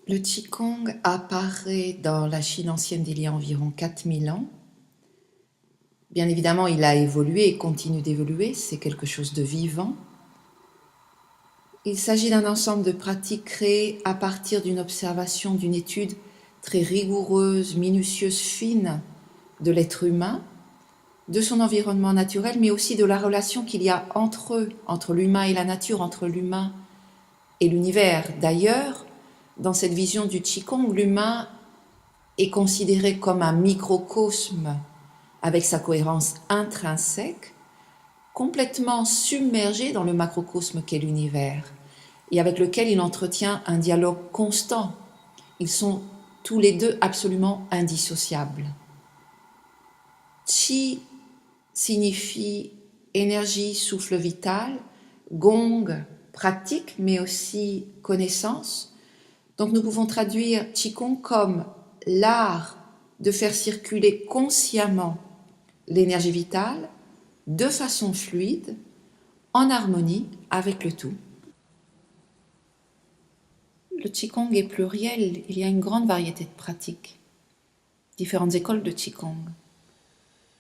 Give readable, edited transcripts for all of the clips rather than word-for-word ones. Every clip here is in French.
Le Qigong apparaît dans la Chine ancienne d'il y a environ 4000 ans. Bien évidemment, il a évolué et continue d'évoluer, c'est quelque chose de vivant. Il s'agit d'un ensemble de pratiques créées à partir d'une observation, d'une étude très rigoureuse, minutieuse, fine de l'être humain, de son environnement naturel, mais aussi de la relation qu'il y a entre eux, entre l'humain et la nature, entre l'humain et l'univers. D'ailleurs, dans cette vision du Qigong, l'humain est considéré comme un microcosme avec sa cohérence intrinsèque, complètement submergé dans le macrocosme qu'est l'univers, et avec lequel il entretient un dialogue constant. Ils sont tous les deux absolument indissociables. Qi signifie énergie, souffle vital, gong, pratique, mais aussi connaissance. Donc nous pouvons traduire Qigong comme l'art de faire circuler consciemment l'énergie vitale de façon fluide, en harmonie avec le tout. Le Qigong est pluriel, il y a une grande variété de pratiques, différentes écoles de Qigong.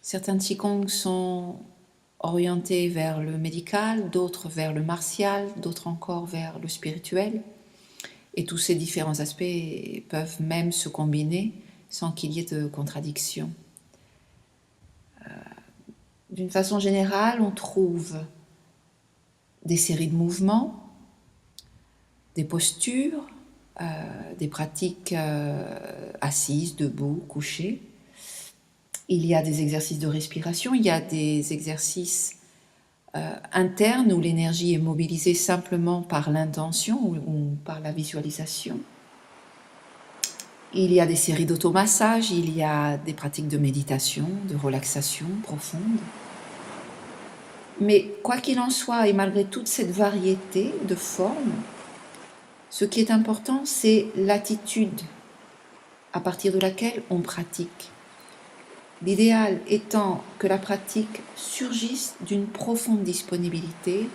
Certains Qigong sont orientés vers le médical, d'autres vers le martial, d'autres encore vers le spirituel. Et tous ces différents aspects peuvent même se combiner sans qu'il y ait de contradiction. D'une façon générale, on trouve des séries de mouvements, des postures, des pratiques assises, debout, couchées. Il y a des exercices de respiration, il y a des exercices internes où l'énergie est mobilisée simplement par l'intention ou par la visualisation. Il y a des séries d'automassage, il y a des pratiques de méditation, de relaxation profonde. Mais quoi qu'il en soit, et malgré toute cette variété de formes, ce qui est important, c'est l'attitude à partir de laquelle on pratique. L'idéal étant que la pratique surgisse d'une profonde disponibilité,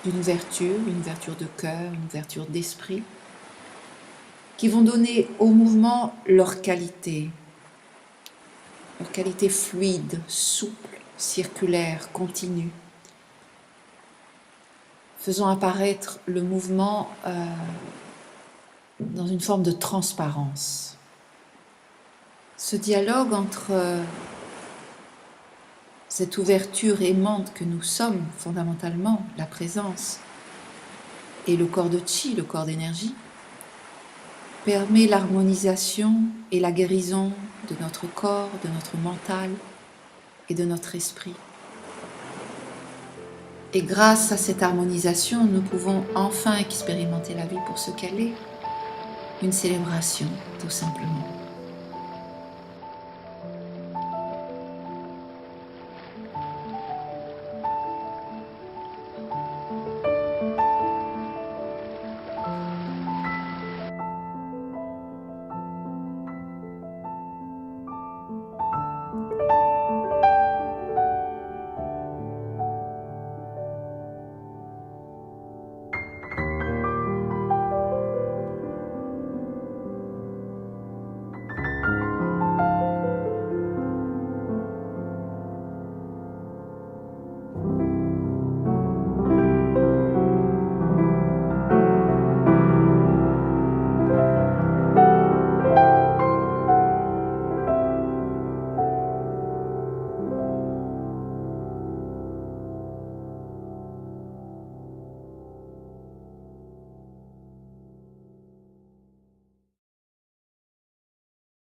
d'une ouverture, une ouverture de cœur, une ouverture d'esprit, qui vont donner au mouvement leur qualité fluide, souple, circulaire, continue, faisant apparaître le mouvement dans une forme de transparence. Ce dialogue entre cette ouverture aimante que nous sommes fondamentalement, la présence, et le corps de Qi, le corps d'énergie, permet l'harmonisation et la guérison de notre corps, de notre mental et de notre esprit. Et grâce à cette harmonisation, nous pouvons enfin expérimenter la vie pour ce qu'elle est, une célébration tout simplement.